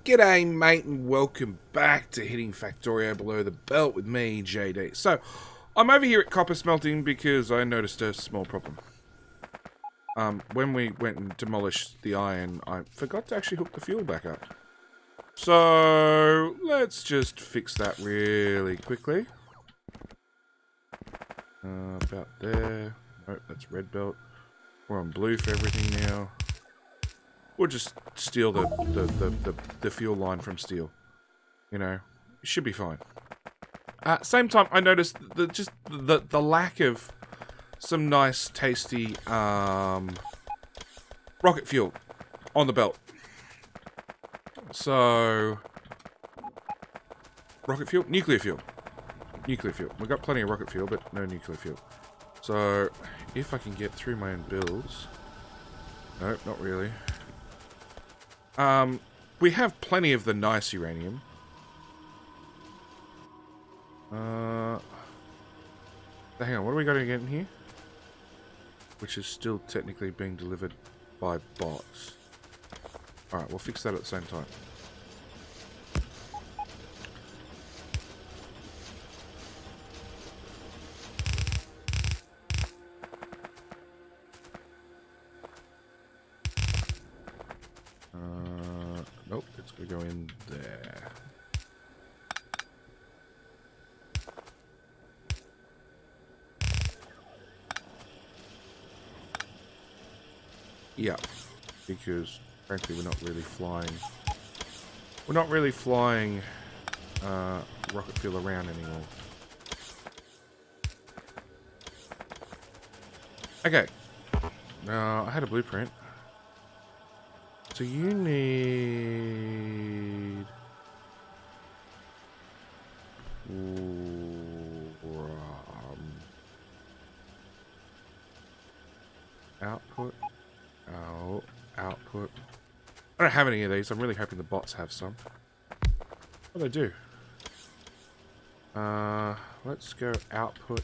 G'day mate and welcome back to Hitting Factorio Below the Belt with me, JD. So, I'm over here at copper smelting because I noticed a small problem. When we went and demolished the iron, I forgot to actually hook the fuel back up. So, let's just fix that really quickly. About there. Nope, that's red belt. We're on blue for everything now. We'll just steal the fuel line from steel. You know, it should be fine. Same time, I noticed the lack of some nice, tasty rocket fuel on the belt. So, rocket fuel, nuclear fuel. Nuclear fuel. We've got plenty of rocket fuel, but no nuclear fuel. So, if I can get through my own builds... Nope, not really. We have plenty of the nice uranium. Hang on, what do we got again here? Which is still technically being delivered by bots. Alright, we'll fix that at the same time. Nope, it's going to go in there. Yeah, because frankly we're not really flying. We're not really flying rocket fuel around anymore. Okay. I had a blueprint. So you need output. Output. I don't have any of these. I'm really hoping the bots have some. What do they do? Let's go output.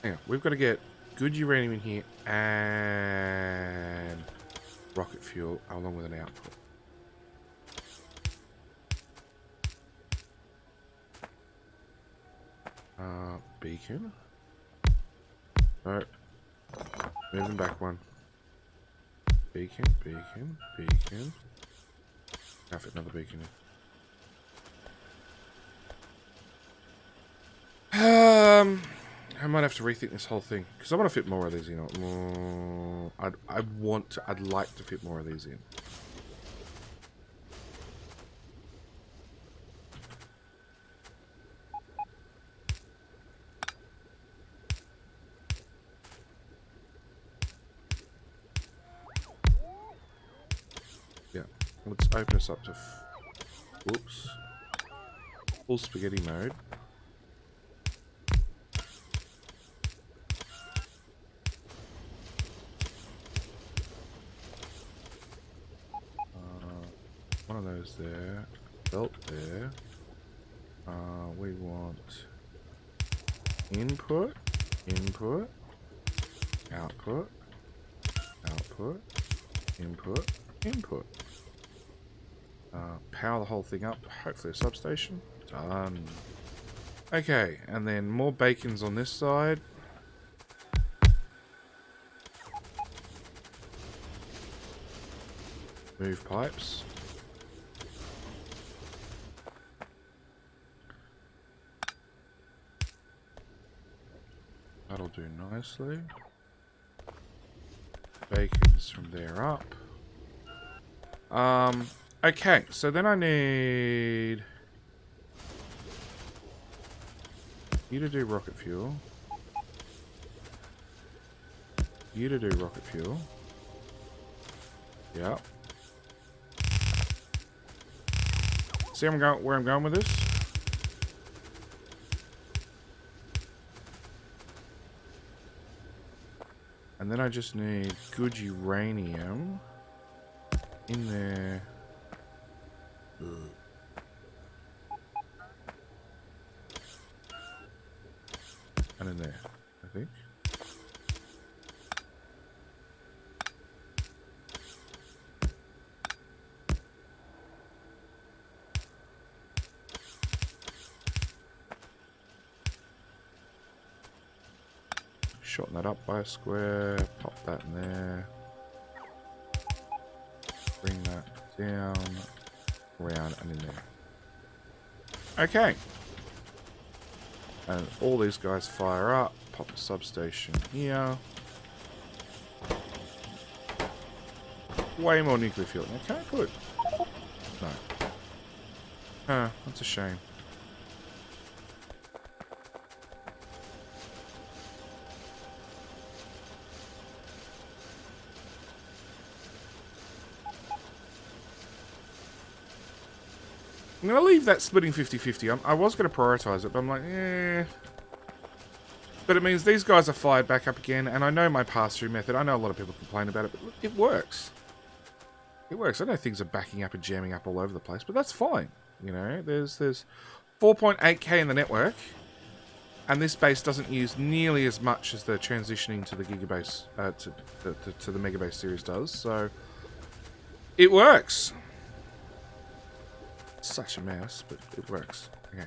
Hang on, we've got to get good uranium in here and rocket fuel along with an output. Beacon. No. Moving back one. Beacon. Now fit another beacon in. I might have to rethink this whole thing because I want to fit more of these in. I'd like to fit more of these in. Yeah, let's open this up to full spaghetti mode. One of those there, belt there. We want input, output, input. Power the whole thing up, hopefully a substation. Done. Okay, and then more bacons on this side. Move pipes. That'll do nicely. Bacons from there up. Okay, so then I need you to do rocket fuel. You to do rocket fuel. Yep. See where I'm going with this? And And then I just need good uranium in there. And in there, I think. Shorten that up by a square, pop that in there. Bring that down, around and in there. Okay. And all these guys fire up. Pop the substation here. Way more nuclear fuel. Now, can I put... No. Huh, that's a shame. I'm going to leave that splitting 50-50. I was going to prioritize it, but I'm like, eh. But it means these guys are fired back up again, and I know my pass-through method. I know a lot of people complain about it, but it works. It works. I know things are backing up and jamming up all over the place, but that's fine. You know, there's 4.8k in the network, and this base doesn't use nearly as much as the transitioning to the gigabase, to the megabase series does, so it works. Such a mess, but it works. Okay.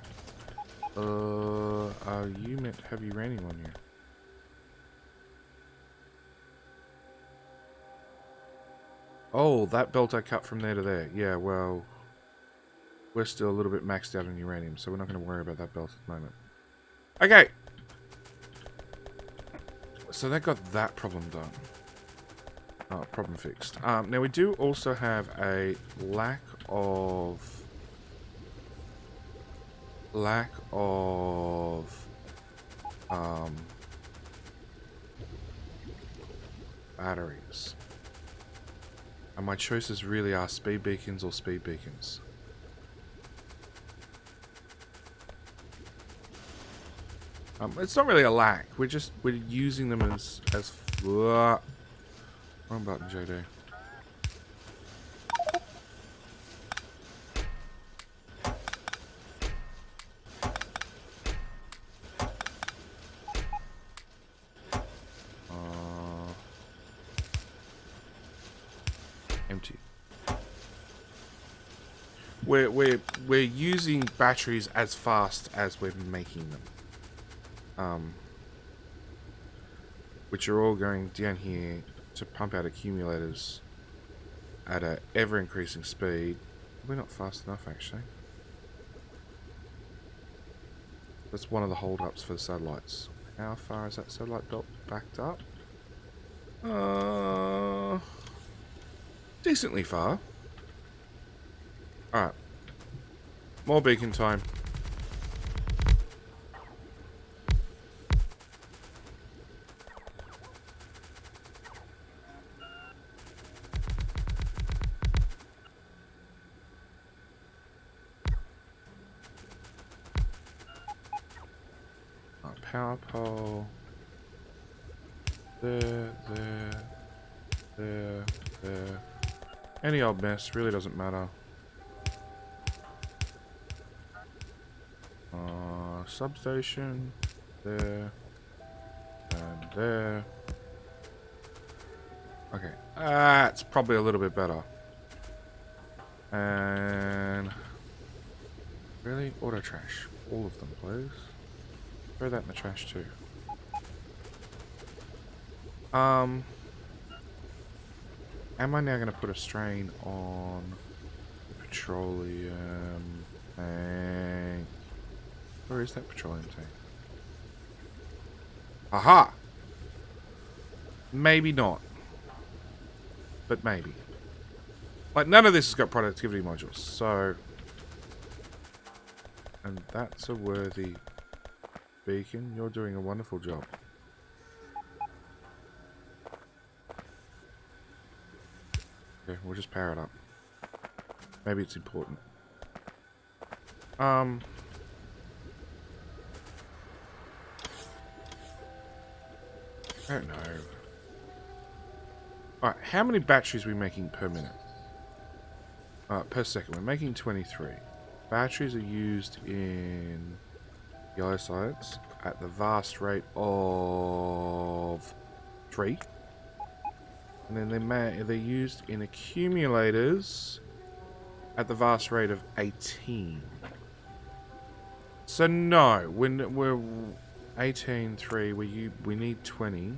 Are you meant to have uranium on you? Oh, that belt I cut from there to there. Yeah, well, we're still a little bit maxed out on uranium, so we're not going to worry about that belt at the moment. Okay. So that got that problem done. Oh, problem fixed. Now we do also have a lack of batteries. And my choices really are speed beacons or speed beacons. It's not really a lack. We're using them as wrong button, JD. Empty. We're using batteries as fast as we're making them. Which are all going down here to pump out accumulators at an ever-increasing speed. We're not fast enough, actually. That's one of the hold-ups for the satellites. How far is that satellite belt backed up? Decently far. Alright. More beacon time. Power pole. There. Any old mess, really doesn't matter. Substation. There. And there. Okay. That's probably a little bit better. And... really? Auto trash. All of them, please. Throw that in the trash too. Am I now going to put a strain on the petroleum tank? Where is that petroleum tank? Aha! Maybe not. But maybe. Like, none of this has got productivity modules, so... and that's a worthy... beacon. You're doing a wonderful job. Okay, we'll just power it up. Maybe it's important. I don't know. Alright, how many batteries are we making per minute? Per second. We're making 23. Batteries are used in yellow science at the vast rate of 3. And then they're used in accumulators at the vast rate of 18. So no, when we're 18.3, we need 20.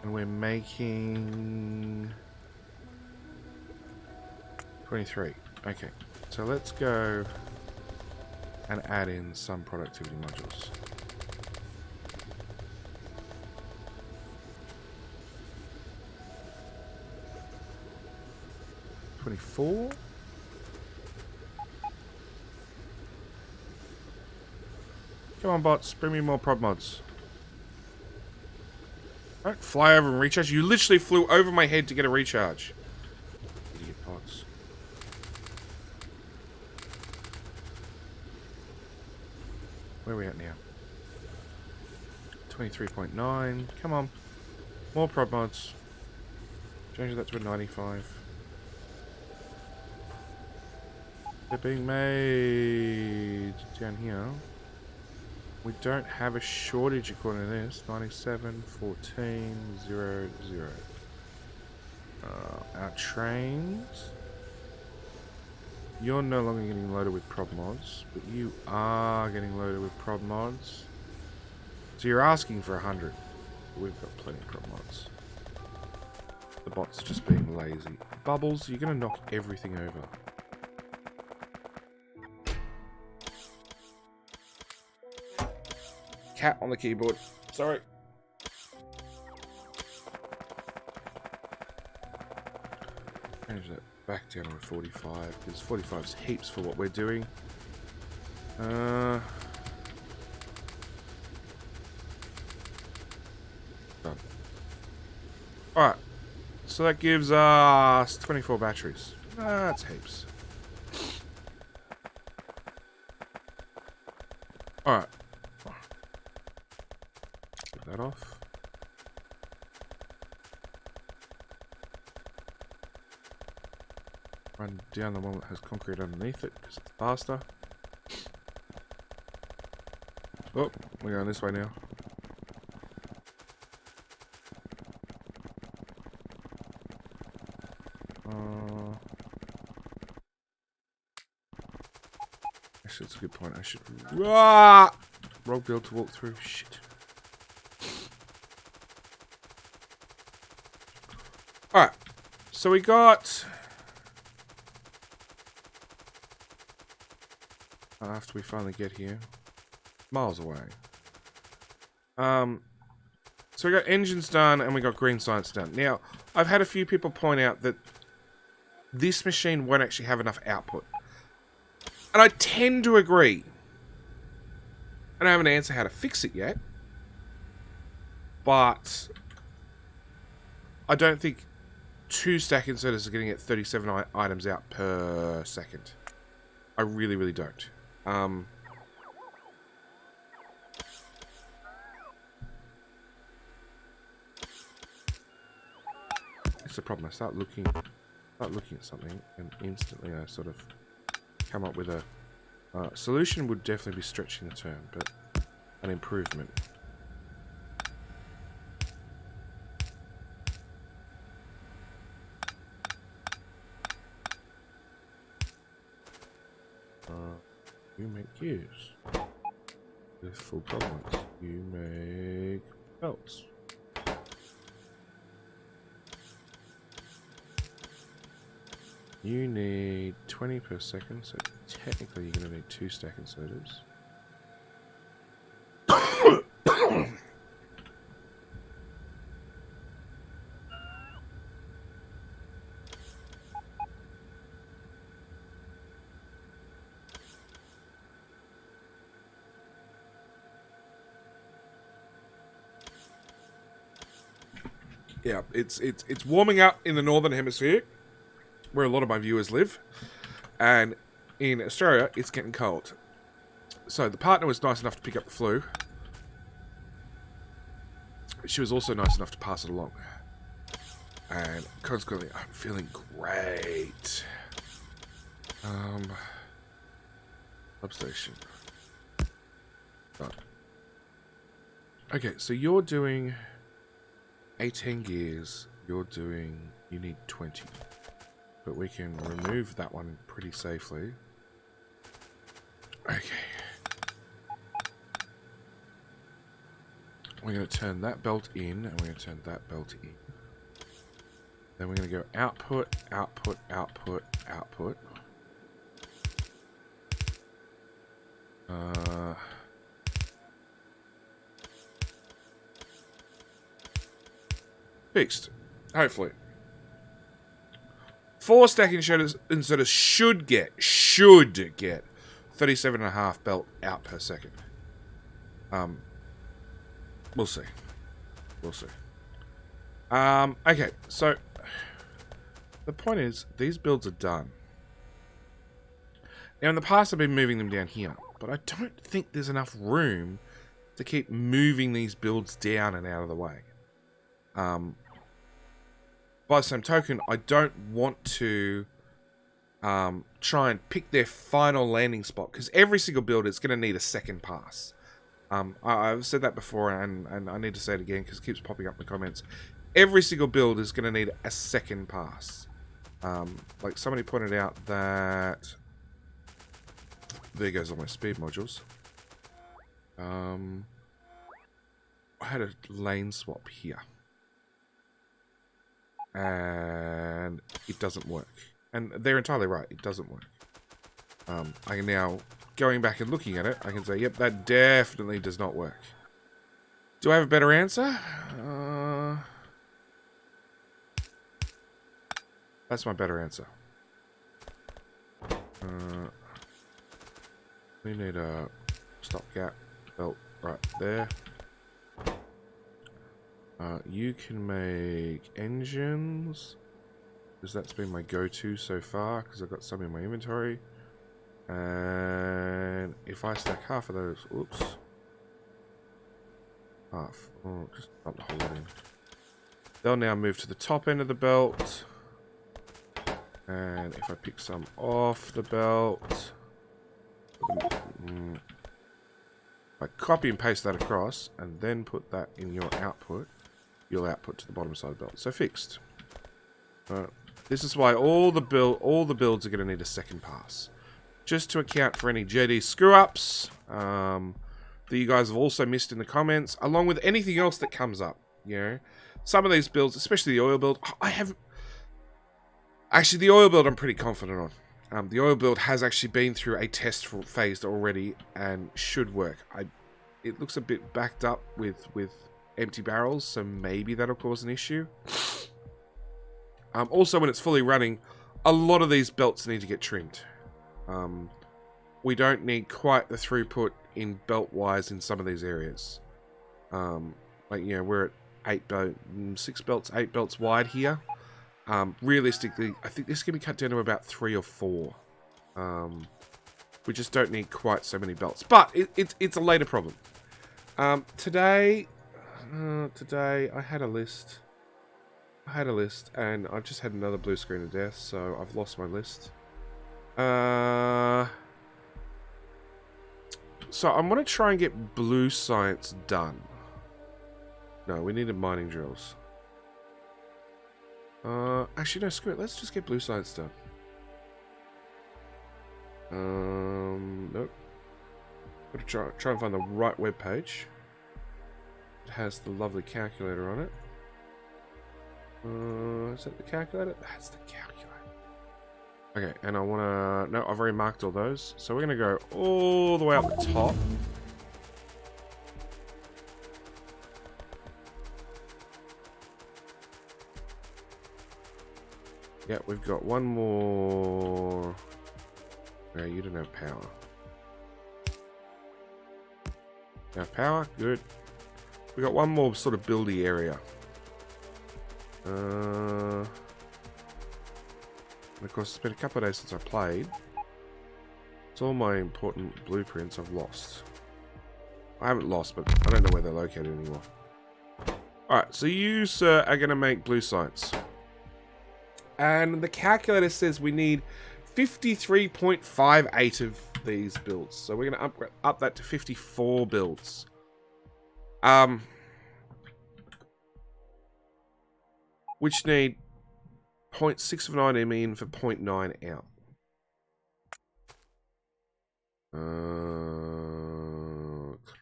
And we're making 23. Okay, so let's go and add in some productivity modules. $24. Come on, bots, bring me more prod mods. Don't fly over and recharge. You literally flew over my head to get a recharge. Idiot bots. Where are we at now? 23.9. Come on. More prod mods. Change that to a 95. They're being made down here. We don't have a shortage according to this. 97, 14, 0, 0. Our trains. You're no longer getting loaded with prod mods, but you are getting loaded with prod mods. So you're asking for 100. We've got plenty of prod mods. The bots are just being lazy. Bubbles, you're going to knock everything over. Cat on the keyboard. Sorry. Change that back down to a 45, because 45 is heaps for what we're doing. Done. Alright. So that gives us 24 batteries. That's heaps. Alright. That off. Run down the one that has concrete underneath it because it's faster. Oh, we're going this way now. Actually, that's a good point. I should rogue build to walk through. Shit. Alright, so we got, after we finally get here, miles away. So we got engines done and we got green science done. Now, I've had a few people point out that this machine won't actually have enough output. And I tend to agree. I don't have an answer how to fix it yet. But I don't think 2 stack inserters are getting at 37 items out per second. I really, really don't. It's the problem. I start looking at something, and instantly I sort of come up with a solution. Would definitely be stretching the term, but an improvement. You make gears with full complements. You make belts. You need 20 per second, so technically you're going to need 2 stack inserters. Yeah, it's warming up in the northern hemisphere, where a lot of my viewers live, and in Australia it's getting cold. So the partner was nice enough to pick up the flu. She was also nice enough to pass it along. And consequently, I'm feeling great. Substation. Done. Okay, so you're doing 18 gears. You need 20. But we can remove that one pretty safely. Okay. We're going to turn that belt in, and we're going to turn that belt in. Then we're going to go output, output, output, output. Fixed. Hopefully. 4 stacking inserters should get 37.5 belt out per second. We'll see. We'll see. Okay, so the point is, these builds are done. Now, in the past, I've been moving them down here, but I don't think there's enough room to keep moving these builds down and out of the way. By the same token, I don't want to try and pick their final landing spot, because every single build is going to need a second pass. I've said that before, and I need to say it again because it keeps popping up in the comments. Every single build is going to need a second pass. Like somebody pointed out that... There goes all my speed modules. I had a lane swap here. And it doesn't work. And they're entirely right, it doesn't work. I can now, going back and looking at it, I can say, yep, that definitely does not work. Do I have a better answer? That's my better answer. We need a stopgap belt right there. You can make engines, because that's been my go-to so far, because I've got some in my inventory. And if I stack half of those, oops, half, oh, just dump the whole lot in. They'll now move to the top end of the belt. And if I pick some off the belt, I copy and paste that across, and then put that in your output. You'll output to the bottom side of the belt. So fixed. This is why all the builds are going to need a second pass, just to account for any JD screw-ups that you guys have also missed in the comments, along with anything else that comes up. You know, some of these builds, especially the oil build, actually the oil build I'm pretty confident on. The oil build has actually been through a test phase already and should work. It looks a bit backed up with empty barrels, so maybe that'll cause an issue. Also, when it's fully running, a lot of these belts need to get trimmed. We don't need quite the throughput in belt-wise in some of these areas. Like, you know, we're at 8 belts wide here. Realistically, I think this can be cut down to about 3 or 4. We just don't need quite so many belts. But it's a later problem. Today I had a list. And I've just had another blue screen of death, so I've lost my list. So I'm going to try and get blue science done. No, we needed mining drills. Actually, no, screw it. Let's just get blue science done. Nope. Gotta try and find the right web page. It has the lovely calculator on it. Is that the calculator? That's the calculator. Okay, and I wanna... No, I've already marked all those. So we're gonna go all the way up the top. Yeah, we've got one more... Yeah, you don't have power. You have power? Good. We got one more sort of buildy area. And of course, it's been a couple of days since I played. So all my important blueprints I've lost. I haven't lost, but I don't know where they're located anymore. Alright, so you, sir, are going to make blue science. And the calculator says we need 53.58 of these builds. So we're going to up that to 54 builds. Which need 0.6 of 9 in for 0.9 out.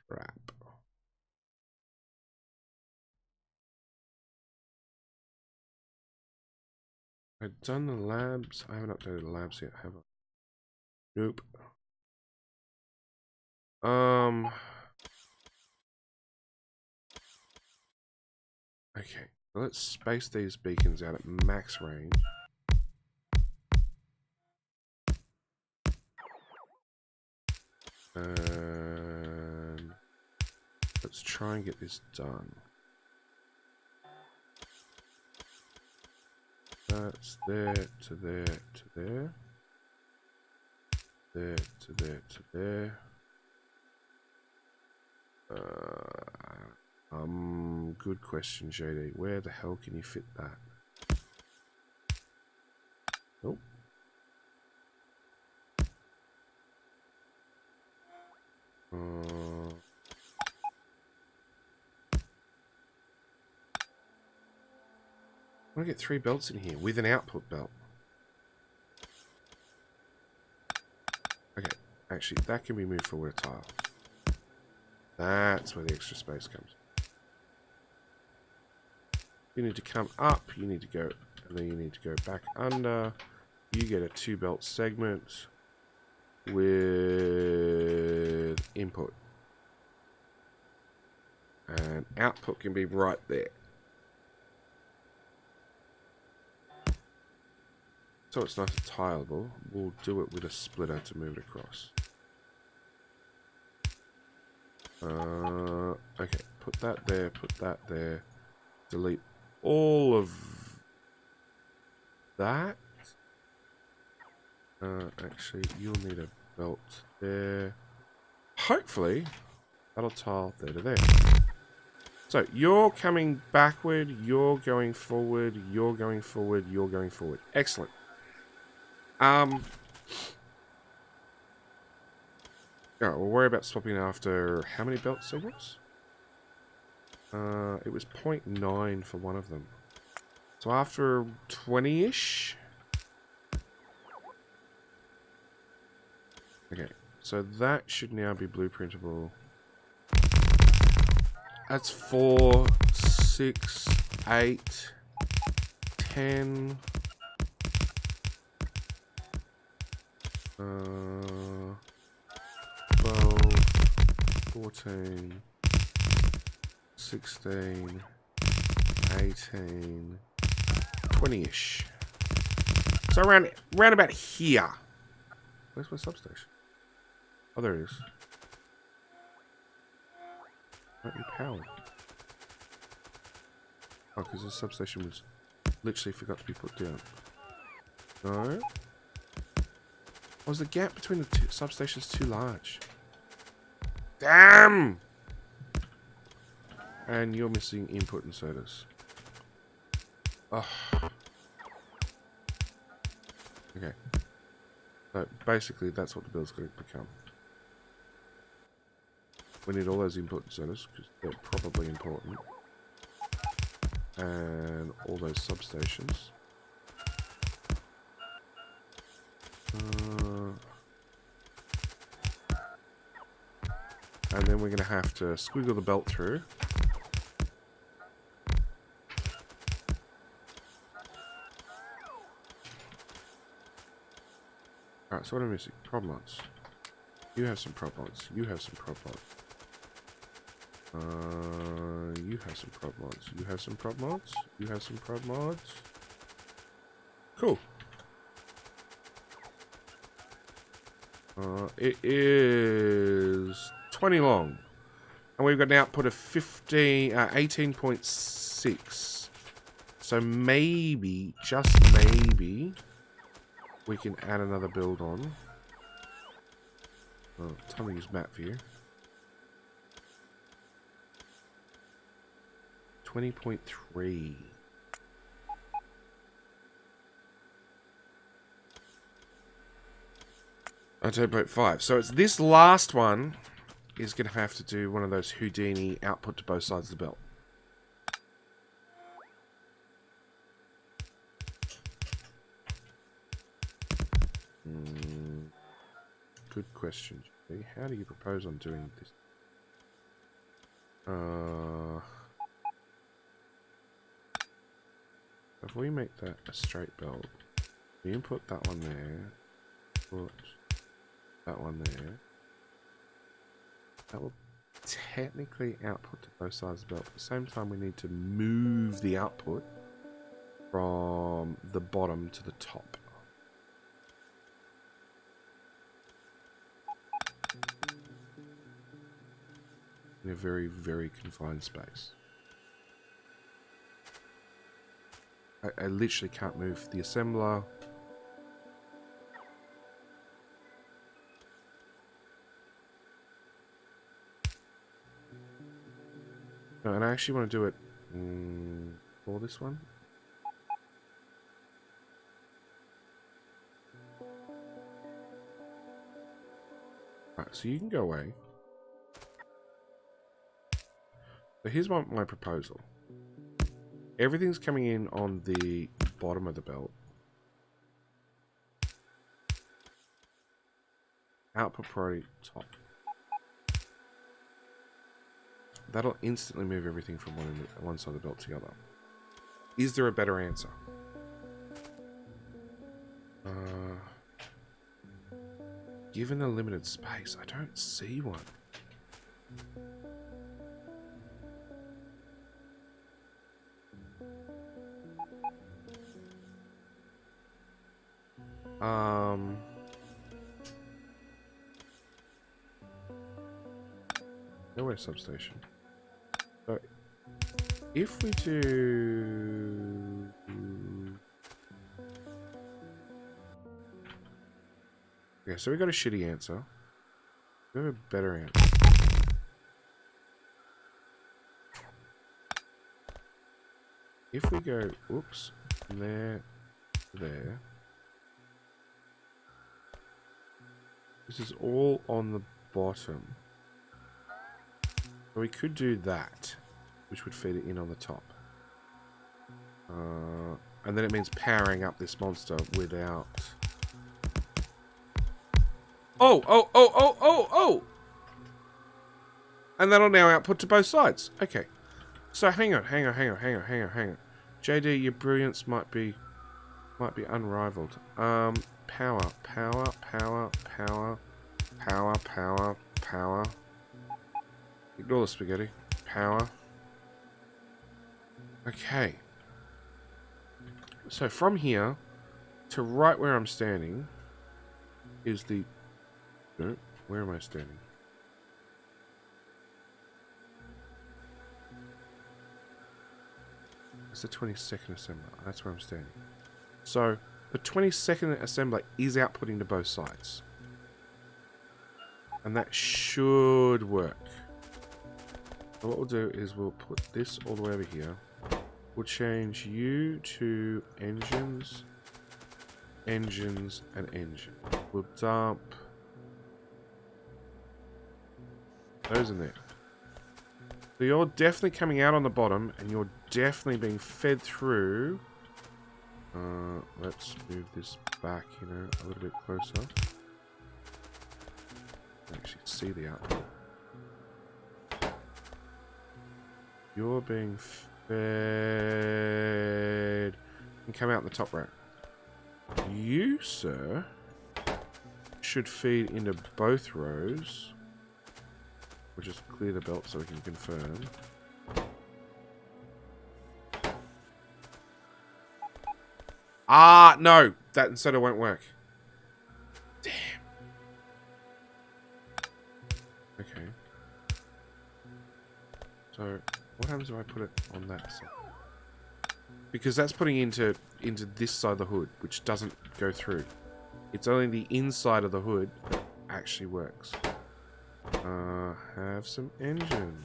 Crap. I've done the labs. I haven't updated the labs yet, have I? Nope. Okay. Let's space these beacons out at max range. And let's try and get this done. That's there to there to there. There to there to there. Good question, JD. Where the hell can you fit that? Nope. I want to get 3 belts in here with an output belt. Okay, actually, that can be moved forward a tile. That's where the extra space comes. You need to come up, you need to go, and then you need to go back under. You get a 2 belt segment with input. And output can be right there. So it's nice and tileable. We'll do it with a splitter to move it across. Okay, put that there, put that there. Delete all of that. Actually, you'll need a belt there. Hopefully, that'll tile there to there. So, you're coming backward, you're going forward, you're going forward, you're going forward. Excellent. Oh, we'll worry about swapping after how many belt segments? It was 0.9 for one of them. So after 20-ish? Okay, so that should now be blueprintable. That's 4, 6, 8, 10... 12, 14, 16, 18, 20-ish. So around about here. Where's my substation? Oh, there it is. Might be powered. Oh, because the substation was literally forgot to be put down. No. Was the gap between the two substations too large? Damn! And you're missing input inserters. Oh. Okay. So basically, that's what the build's going to become. We need all those input inserters because they're probably important, and all those substations. And then we're going to have to squiggle the belt through. Alright, so what am I missing? Prop mods. You have some prop mods. You have some prop mods. You have some prop mods. You have some prop mods. You have some prop mods. Cool. It is 20 long. And we've got an output of 18.6. So maybe, just maybe, we can add another build on. Oh, time to use map view. 20.3. Turbo 5. So it's this last one is going to have to do one of those Houdini output to both sides of the belt. Good question, Jay. How do you propose on doing this? If we make that a straight belt, we input that one there, put that one there. That will technically output to both sides of the belt. At the same time, we need to move the output from the bottom to the top. In a very, very confined space. I literally can't move the assembler. No, and I actually want to do it for this one. Right, so you can go away. So here's my proposal. Everything's coming in on the bottom of the belt. Output priority top. That'll instantly move everything from one side of the belt to the other. Is there a better answer? Given the limited space, I don't see one. Nowhere substation. So if we do okay, so we got a shitty answer. We have a better answer. If we go oops, from there to there. This is all on the bottom. So we could do that, which would feed it in on the top. And then it means powering up this monster without... Oh! And that'll now output to both sides. Okay. So hang on. JD, your brilliance might be unrivaled. Power. Ignore the spaghetti. Power. Okay. So from here to right where I'm standing is the... No, where am I standing? It's the 22nd assembler. That's where I'm standing. So the 22nd assembler is outputting to both sides. And that should work. So what we'll do is we'll put this all the way over here. We'll change you to engines, and engine. We'll dump those in there. So you're definitely coming out on the bottom, and you're definitely being fed through. Let's move this back, a little bit closer. Actually see the output. You're being fed and come out the top rack. You, sir, should feed into both rows. We'll just clear the belt so we can confirm. Ah, no! That instead won't work. Damn. Okay. So, what happens if I put it on that side? Because that's putting into this side of the hood, which doesn't go through. It's only the inside of the hood that actually works. Have some engine.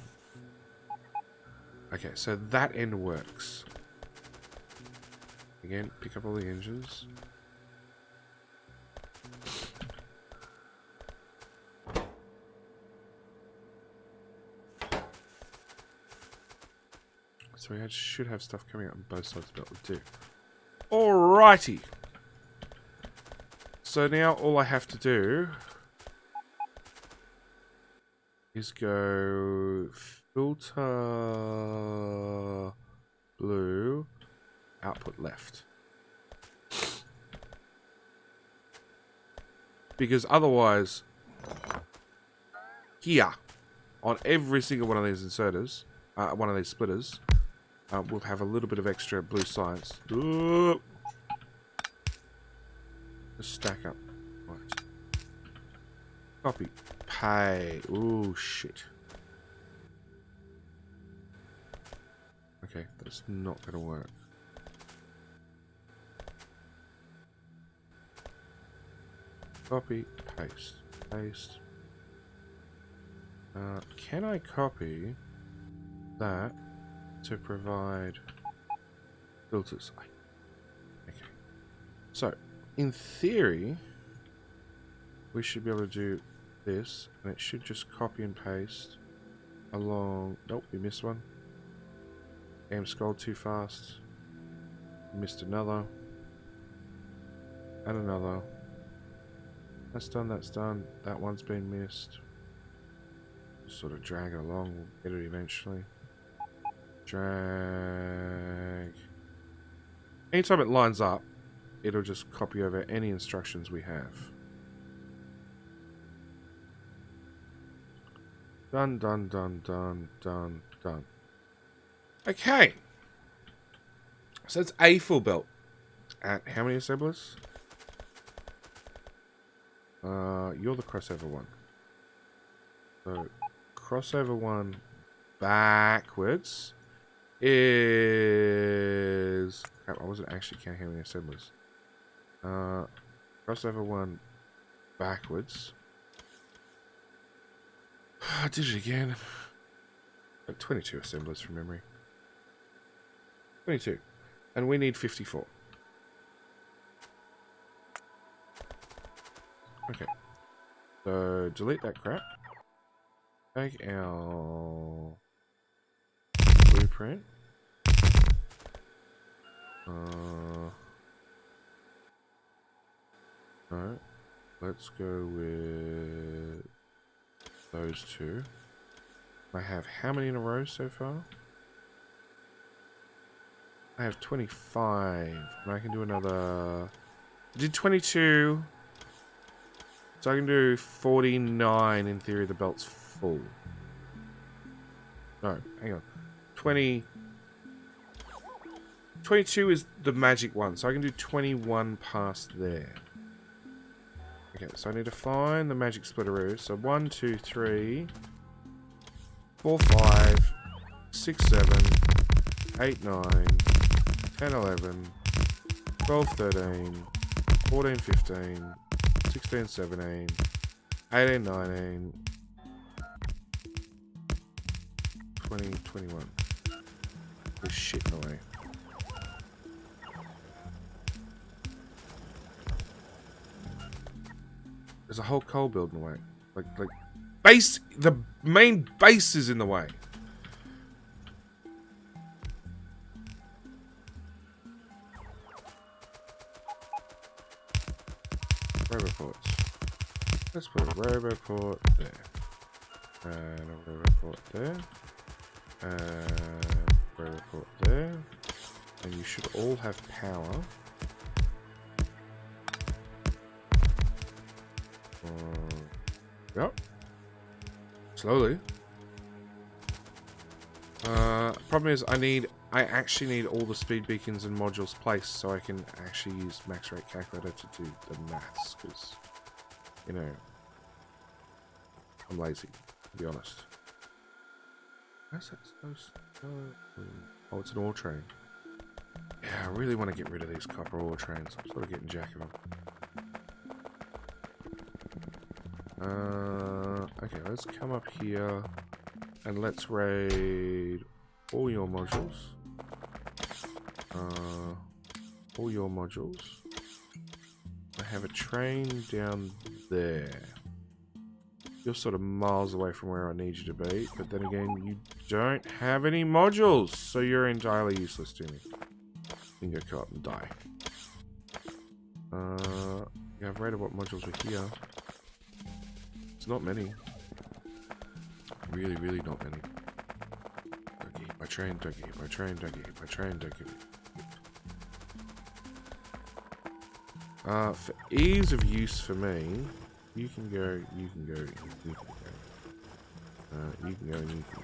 Okay, so that end works. Again, pick up all the engines. so we should have stuff coming out on both sides of the belt. We do. Alrighty. So now all I have to do is go filter blue, output left. Because otherwise, here, on every single one of these inserters, one of these splitters, we'll have a little bit of extra blue science. Ooh. Just stack up. Right. Copy. Pay. Ooh, shit. Okay, that's not going to work. Copy. Paste. Paste. Can I copy that to provide filters? Okay. So, in theory, we should be able to do this, and it should just copy and paste along. Nope, we missed one. Game scrolled too fast. Missed another. And another. That's done, that's done. That one's been missed. Just sort of drag it along, we'll get it eventually. Drag. Anytime it lines up, it'll just copy over any instructions we have. Done, done, done, done, done, done. Okay. So it's a full belt. At how many assemblers? You're the crossover one. So, crossover one backwards is... Crap, I wasn't actually counting how many assemblers. Crossover one backwards. I did it again. Like 22 assemblers from memory. 22. And we need 54. Okay. So, delete that crap. Take our blueprint. No. Let's go with those two. I have how many in a row so far? I have 25. And I can do another... I did 22. So I can do 49 in theory. The belt's full. No, hang on. 22 is the magic one. So I can do 21 past there. Okay, so I need to find the magic splitteroo. So 1, 2, 3, 4, 5, 6, 7, 8, 9, 10, 11, 12, 13, 14, 15, 16, 17, 18, 19, 20, 21. This shit in the way. There's a whole coal build in the way. Like base, the main base is in the way. Roboports. Let's put a roboport there. And a roboport there. And a roboport there. And you should all have power. Yep. Slowly. Problem is, I actually need all the speed beacons and modules placed so I can actually use max rate calculator to do the maths, because, you know, I'm lazy, to be honest. Where's that supposed to go? Oh, it's an ore train. Yeah, I really want to get rid of these copper ore trains. I'm sort of getting jack of them. Okay, let's come up here and let's raid all your modules. All your modules. I have a train down there. You're sort of miles away from where I need you to be, but then again, you don't have any modules, so you're entirely useless to me. You can go co-op and die. Yeah, I've rated what modules were here. It's not many. Really, really not many. Don't get hit by train, don't get hit by train, don't get hit by train, don't get hit. For ease of use for me, you can go, you can go, you can go. You can go and you can go.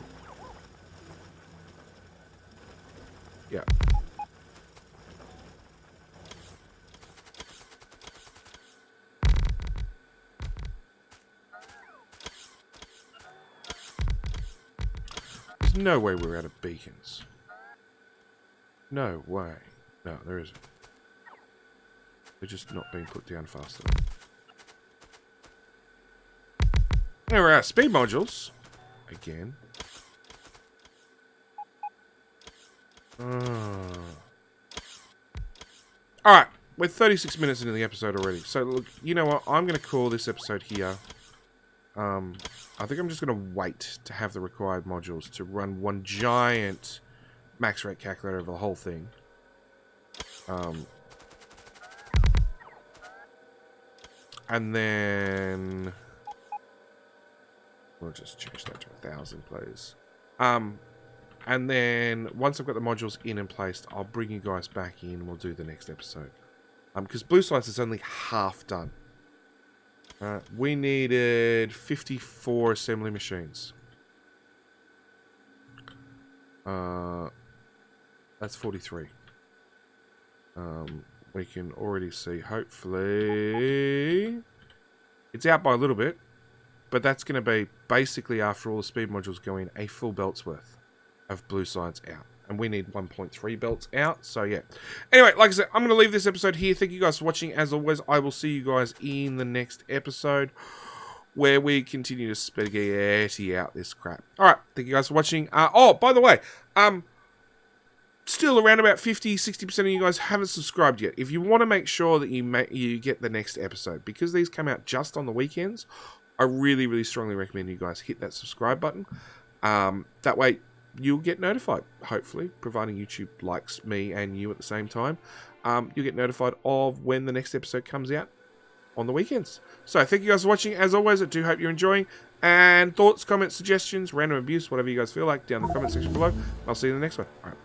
Yeah. There's no way we're out of beacons. No way. No, there isn't. They're just not being put down fast enough. There we're out of speed modules. Again. Alright, we're 36 minutes into the episode already. So, look, you know what? I'm going to call this episode here. I think I'm just going to wait to have the required modules to run one giant max rate calculator over the whole thing. And then we'll just change that to 1,000, please. And then once I've got the modules in and placed, I'll bring you guys back in and we'll do the next episode. Because Blue Slice is only half done. We needed 54 assembly machines. That's 43. We can already see, hopefully, it's out by a little bit, but that's going to be basically, after all the speed modules go in, a full belt's worth of blue sides out. And we need 1.3 belts out, so yeah. Anyway, like I said, I'm going to leave this episode here. Thank you guys for watching. As always, I will see you guys in the next episode, where we continue to spaghetti out this crap. Alright, thank you guys for watching. Oh, by the way, still around about 50-60% of you guys haven't subscribed yet. If you want to make sure that you get the next episode, because these come out just on the weekends, I really, really strongly recommend you guys hit that subscribe button. That way you'll get notified, hopefully, providing YouTube likes me and you at the same time. You'll get notified of when the next episode comes out on the weekends. So thank you guys for watching. As always, I do hope you're enjoying. And thoughts, comments, suggestions, random abuse, whatever you guys feel like, down in the comment section below. I'll see you in the next one. All right.